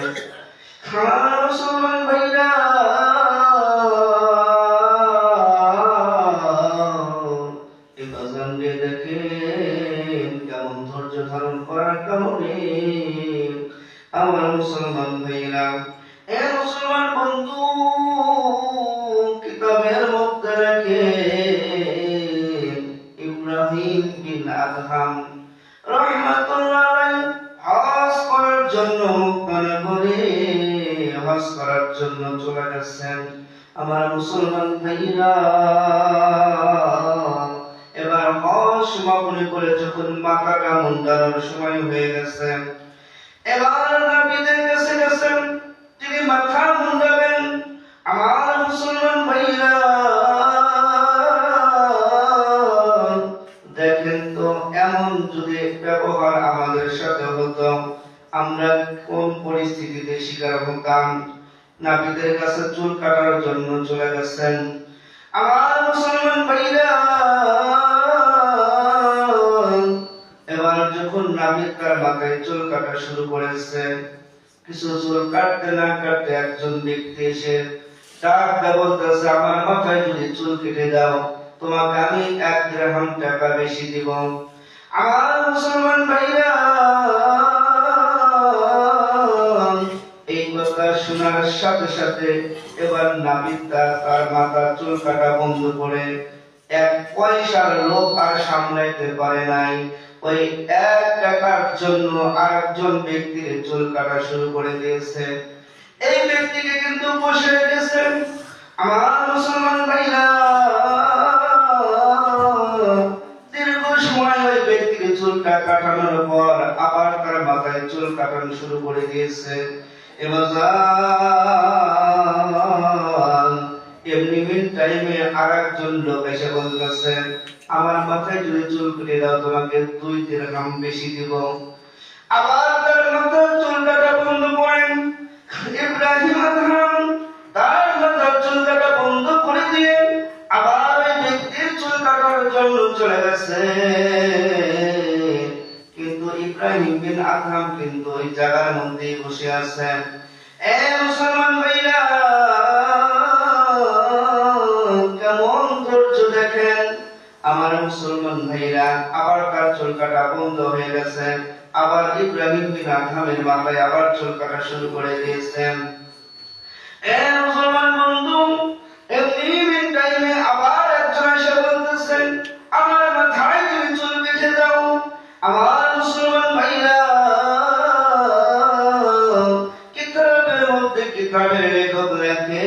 করেন। আমার মুসলমান ভাইরা, এই বাজান দিয়ে দেখেন কেমন ধৈর্য ধারণ করার কারণে আমার মুসলমান ভাইরা, এ মুসলমান বন্ধু, কিতাবের মধ্যে রেখে ইব্রাহিম বিন আদহাম রাহমাতুল্লাহ আলাইহি হজ করার জন্য মক্কা করে হজ করার জন্য চলে গেছেন। আমার মুসলমান ভাইরা, এবার হজ সমাপন করে যখন মাথাটা মুন্ডানোর সময় হয়ে গেছে, এবার নবীদের কাছে গেছেন, তিনি মাথা মুন্ডাবেন। আমার মুসলমান ভাইরা দেখেন তো, এমন যদি ব্যবহার আমাদের সাথে হতো, আমরা কোন পরিস্থিতিতে শিকার হতাম। নবীদের কাছে চুল কাটার জন্য চলে গেছেন। আমার মুসলমান ভাইরা, এবার যখন নবী তার মাথায় চুল কাটা শুরু করেছে, কিছু চুল কাটতে না কাটতে একজন ব্যক্তি এসে ডাক দিয়ে বলতেছে, আমার মাথায় যদি চুল কেটে দাও, তোমাকে আমি 1 দিরহাম টাকা বেশি দিব। আমার মুসলমান ভাইরা, এই কথা শোনার সাথে সাথে এবার নবী তার মাথার চুল কাটা বন্ধ করে 1 পয়সার লোভ আর সামলাইতে পারে নাই, ওই 1 টাকার জন্য আরেকজন ব্যক্তির চুল কাটা শুরু করে দিয়েছে। এই ব্যক্তিকে কিন্তু বসে রেখেছেন। আমার মুসলমান ভাইরা, দীর্ঘ সময় ওই ব্যক্তির চুলটা কাটানোর পর আবার তার মাথায় চুল কাটানো শুরু করে দিয়েছে। এবার এমনি মিন টাইমে আরেকজন লোক এসে বলতেছে, আমার মাথায় যদি চুল কেটে দাও, তোমাকে 2 দিরহাম বেশি দিব। আবার তার মাথার চুল কাটা বন্ধ করেন। ইব্রাহিম আদহাম তার মাথার চুল কাটা বন্ধ করে দিয়ে আবার ওই ব্যক্তির চুল কাটার জন্য চলে গেছে। কিন্তু ইব্রাহিম বিন আদহাম কিন্তু ওই জায়গার মধ্যেই বসে আছেন। এ মুসলমান ভাইরা, কেমন ধৈর্য দেখেন। আমার মুসলমান ভাইরা, আবার তার চুল কাটা বন্ধ হয়ে গেছে। আবার ইব্রাহিম বিন আদহামের মাথায় আবার চুল কাটা শুরু করে দিয়েছেন। এ মুসলমান বন্ধু, এমনি মিন টাইমে আবার একজন এসে বলতেছেন, আমার মাথায় যদি চুল বেঁধে দাও। আমার মুসলমান ভাইরা, কিতাবের মধ্যে কিতাবের লেখক লেখে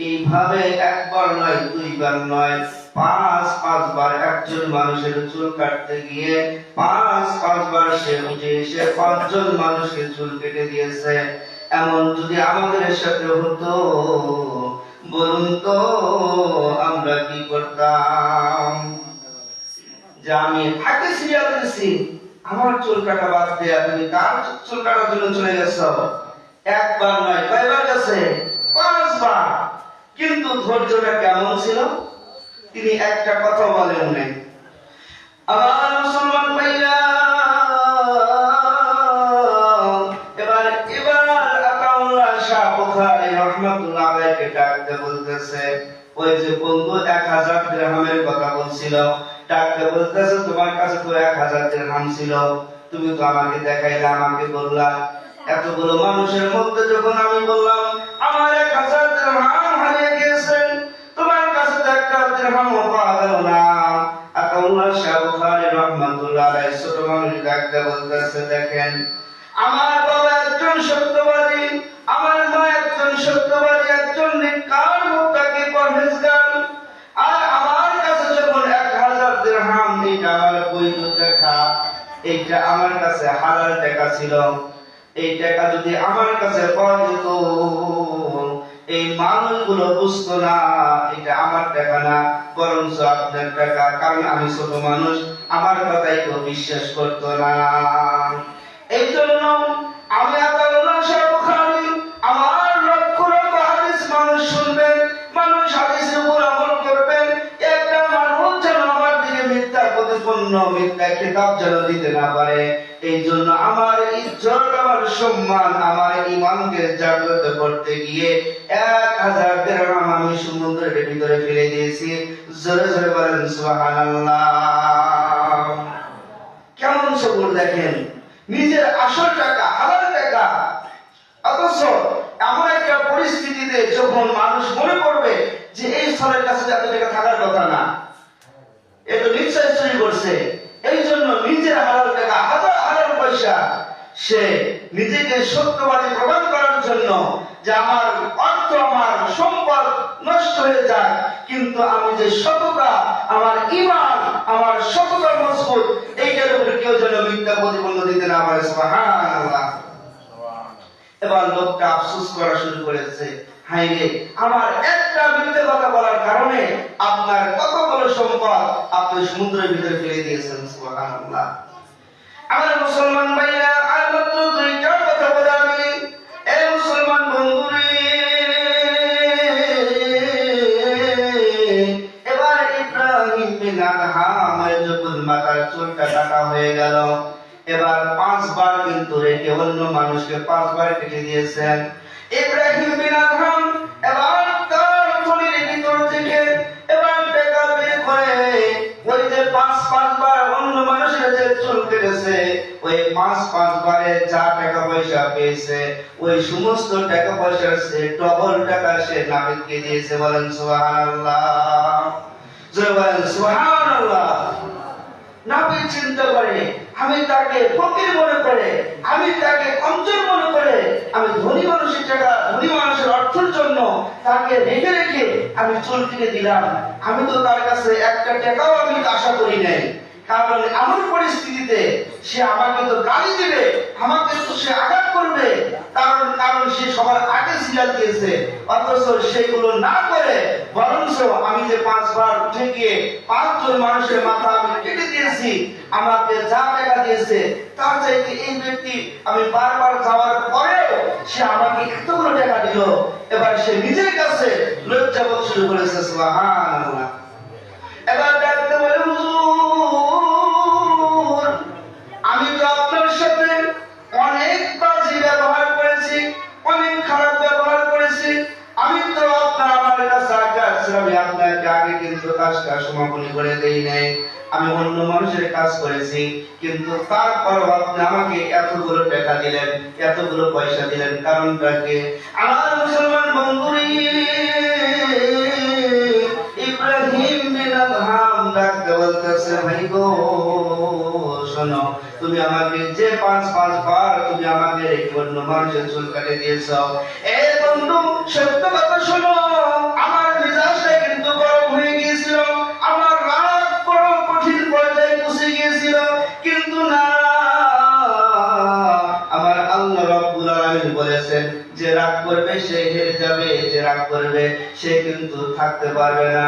এইভাবে একবার নয়, 2 বার নয়, 5 বার একজন মানুষের চুল কাটতে গিয়ে 5 বার সে উঠে এসে 5 জন মানুষের চুল কেটে দিয়েছে। এমন যদি আমাদের সাথে হতো, বলুন তো আমরা কি করতাম? যে আমি আগে সিরিয়াল দিছি, আমার চুল কাটা বাদ দিয়ে তুমি তার চুল কাটার জন্য চলে গেছো। 1 বার নয়, কয়বার গেছে? 5 বার। কিন্তু ধৈর্যটা কেমন ছিল? তিনি একটা কথা বলেন নাই। আমার মুসলমান ভাইরা, এবার আতাউল্লাহ শাহ বুখারী রাহমাতুল্লাহ আলাইহি ডাকতে বলতেছে, ওই যে বন্ধু 1000 দিরহামের কথা বলছিল, ডাকতে বলতেছে, তোমার কাছে তো 1000 দিরহাম ছিল, তুমি তো আমাকে দেখাইলা, আমাকে বললা, এতগুলো মানুষের মধ্যে যখন আমি বললাম আমার 1000 দিরহাম হারিয়ে গেছে, তোমার কাছে তো 1 দিরহামও পাওয়া গেল না। আতাউল্লাহ শাহ বুখারী রাহমাতুল্লাহ আলাইহি ছোট মানুষ ডাকতে বলতেছে, দেখেন, আমার বাবা একজন সত্যবাদী, আমার মা একজন সত্যবাদী, একজন নেককার মুত্তাকি পরহেজগার, আর আমার কাছে যখন 1000 দিরহাম, এটা আমার বৈধ টাকা, এটা আমার কাছে হালাল টাকা ছিল। এই টাকা যদি আমার কাছে পাওয়া যেত, এই মানুষগুলো বুঝতো না এটা আমার টাকা না, বরঞ্চ আপনার টাকা, কারণ আমি ছোট মানুষ, আমার কথাই কেউ বিশ্বাস করতো না। এই জন্য আমি আতাউল্লাহ শাহ বুখারী, আমার লক্ষ লক্ষ হাদিস মানুষ শুনবেন, মানুষ হাদিসের উপর আমল করবেন, একটা মানুষ যেন আমার দিকে মিথ্যা প্রতিপন্ন মিথ্যা খেতাব যেন দিতে না পারে। এই জন্য আমার ইজ্জত, আমার সম্মান, আমার ঈমানকে জাগ্রত করতে গিয়ে 1000 দিরহাম আমি সমুদ্রের ভিতরে ফেলে দিয়েছি। জোরে জোরে বলেন সুবহানাল্লাহ। কেমন সবুর দেখেন, নিজের আসল টাকা, হালাল টাকা, অথচ এমন একটা পরিস্থিতিতে যখন মানুষ মনে করবে যে এই স্থলের কাছে এত টাকা থাকার কথা না, এ তো নিশ্চয় চুরি করছে, এই জন্য নিজের হালাল টাকা, হালাল পয়সা সে নিজেকে সত্যবাদী প্রমাণ করার জন্য যে আমার অর্থ, আমার সম্পদ নষ্ট হয়ে যায়, কিন্তু আমি যে সততা, আমার ঈমান, আমার সততা মজবুত, এইটার উপরে কেউ যেন মিথ্যা প্রতিপন্ন দিতে না পারে। সুবহানাল্লাহ। এবার লোকটা আফসোস করা শুরু করেছে, হায় রে, আমার একটা মিথ্যা কথা বলার কারণে আপনার কত বড় সম্পদ আপনি সমুদ্রের ভিতরে ফেলে দিয়েছেন। সুবহানাল্লাহ। আমার মুসলমান ভাইরা, আর মাত্র দুইটা কথা বলে আমি এই মুসলমান বন্ধুরে, এবার ইব্রাহিম বিন আদহাম যখন মাথার চুলটা কাটা হয়ে গেল, এবার 5 বার কিন্তু রেখে অন্য মানুষকে 5 বার কেটে দিয়েছেন। ইব্রাহিম বিন আদহাম এবার তার থলির ভিতর থেকে এবার টাকা বের করে ওই যে 5 বার অন্য মানুষের যে চুল কেটেছে, ওই 5 বারে যা টাকা পয়সা পেয়েছে ওই সমস্ত টাকা পয়সার সে ডবল টাকা সে নাবিদকে দিয়েছে। বলেন সুবহানাল্লাহ। জোরে বলেন সুবহানাল্লাহ। নাবিদ চিন্তা করে, আমি তাকে ফকির মনে করে, আমি তাকে কমজোর মনে করে, আমি ধনী মানুষের টাকা, ধনী মানুষের অর্থের জন্য তাকে রেখে রেখে আমি চুল কেটে দিলাম। আমি তো তার কাছে একটা টাকাও আমি আশা করি নাই, কারণ এমন পরিস্থিতিতে সে আমাকে তো গালি দিবে, আমাকে তো সে আঘাত করবে, কারণ সে সবার আগে সিলাল দিয়েছে, অথচ সেগুলো না করে বরঞ্চ আমি যে 5 বার উঠে গিয়ে 5 জন মানুষের মাথা আমি কেটে দিয়েছি, আমাকে যা টাকা দিয়েছে তার চাইতে এই ব্যক্তি আমি বারবার যাওয়ার পরেও সে আমাকে এতগুলো টাকা দিল। এবার সে নিজের কাছে লজ্জা বোধ শুরু করেছে। সুবহানাল্লাহ। এবার ডাকতে বলে, হুজুর, আমি তো আপনার সাথে অনেক বাজে ব্যবহার করেছি, অনেক খারাপ ব্যবহার করেছি, আমি তো আমার কাছে আগে আসছিলাম, আপনাকে আগে কিন্তু কাজটা সমাপনী করে দেই নাই, আমি অন্য মানুষের কাজ করেছি, কিন্তু তারপরও আপনি আমাকে এতগুলো টাকা দিলেন, এতগুলো পয়সা দিলেন, কারণটা কি? আমার মুসলমান বন্ধুরা, ইব্রাহিম বিন আদহাম ডাকতে বলতেছে, ভাই গো শোনো, তুমি আমাকে যে 5 বার তুমি আমাকে রেখে অন্য মানুষের চুল কাটে দিয়েছো, এ বন্ধু সত্য কথা শোনো, আমার মেজাজটা কিন্তু গরম হয়ে গিয়েছিল, আমার রাগ বড় কঠিন পর্যায়ে পৌঁছে গিয়েছিল, কিন্তু না, আমার আল্লাহ রাব্বুল আলামিন বলেছেন যে রাগ করবে সে হেরে যাবে, যে রাগ করবে সে কিন্তু থাকতে পারবে না।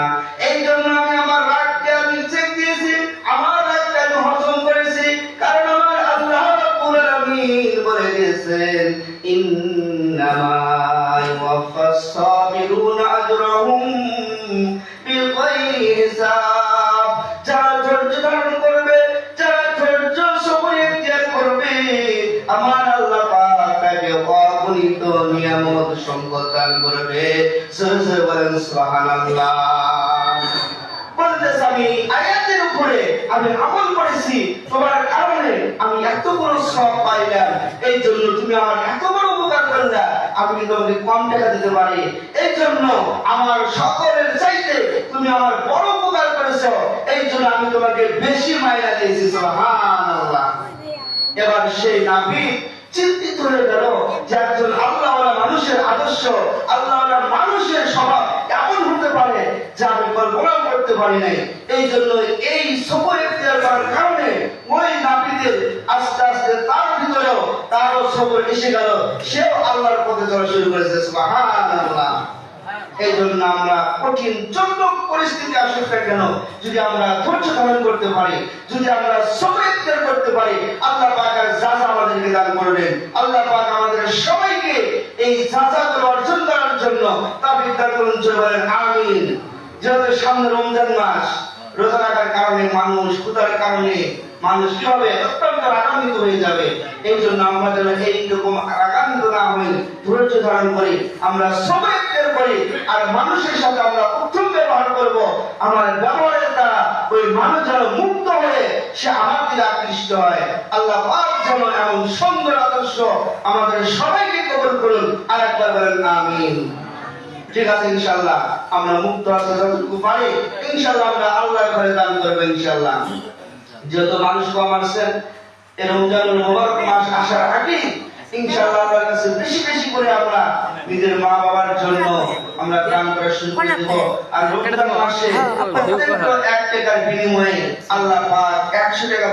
এই জন্য আমি আমার রাগকে আমি চেক দিয়েছি, আমার রাগকে আমি হজম করেছি, কারণ আমার আল্লাহ রাব্বুল আলামিন বলে দিয়েছেন, ইন্নামা ইউওয়াফাস সাবিরুনা আজরাহুম বিগাইরি হিসাব। যারা ধৈর্য ধারণ করবে, যারা ধৈর্য সবর ইখতিয়ার করবে, আমার আল্লাহ পাক তাকে অগণিত নিয়ামত সম্পদ দান করবে। জোরে জোরে বলেন সুবহানাল্লাহ। বলতেছে, আমি আয়াতের উপরে আমি আমল করেছি, তোমার কারণে আমি এত বড় সওয়াব পাইলাম, এই জন্য তুমি আমার এত বড় উপকার করলে, আমি কি তোমাকে কম টাকা দিতে পারি? এই জন্য আমার সকলের চাইতে তুমি আমার বড় উপকার করেছো, এই জন্য আমি তোমাকে বেশি মাইনা দিয়েছি। সুবহানাল্লাহ। এবার সেই নাবিদ চিন্তিত হয়ে গেল যে একজন আল্লাহওয়ালা মানুষের আদর্শ, আল্লাহওয়ালা মানুষের স্বভাব এমন হতে পারে যা আমি কল্পনা করতে পারি নাই। এই জন্য এই সবর ইখতিয়ার করার কারণে ওই নাবিদের আস্তে আস্তে তার ভিতরেও তারও সবর এসে গেল, সেও আল্লাহর পথে চলা শুরু করেছে। সুবহানাল্লাহ। এই জন্য আমরা কঠিন যত পরিস্থিতি আসুক না কেন, যদি আমরা ধৈর্য ধারণ করতে পারি, যদি আমরা সবর ইখতিয়ার করতে পারি, আল্লাহ পাক জাযা আমাদেরকে দান করবেন। আল্লাহ পাক আমাদের সবাইকে এই জাযাগুলো অর্জন করার জন্য তাওফীক দান করুন। জোরে বলেন আমিন। যেহেতু সামনে রমজান মাস, রোজা রাখার কারণে মানুষ ক্ষুধার কারণে মানুষ কি হবে? অত্যন্ত রাগান্বিত হয়ে যাবে। এই জন্য আমরা যেন এইরকম রাগান্বিত না হই, ধৈর্য ধারণ করি, আমরা সবাই করি, আর মানুষের সাথে আমরা উত্তম ব্যবহার করব। আমার ব্যবহারের দ্বারা ওই মানুষ যেন মুক্ত হয়ে সে আমার দিকে আকৃষ্ট হয়। আল্লাহ পাক যেন এমন সুন্দর আদর্শ আমাদের সবাইকে কবুল করুন। আর একবার বলেন আমিন। ঠিক আছে, ইনশাআল্লাহ আমরা মুক্ত আছে যতটুকু পারি ইনশাআল্লাহ আমরা আল্লাহর ঘরে দান করব ইনশাআল্লাহ। যত মানুষ কম আসছেন এই রমজানুল মুবারক মাস আসার আগে ইনশাআল্লাহ আল্লাহর কাছে বেশি বেশি করে আমরা নিজের মা বাবার জন্য আমরা দান করা শুরু করে দেব। আর রমজান মাসে প্রত্যেকটা 1 টাকার বিনিময়ে আল্লাহ পাক 100 টাকা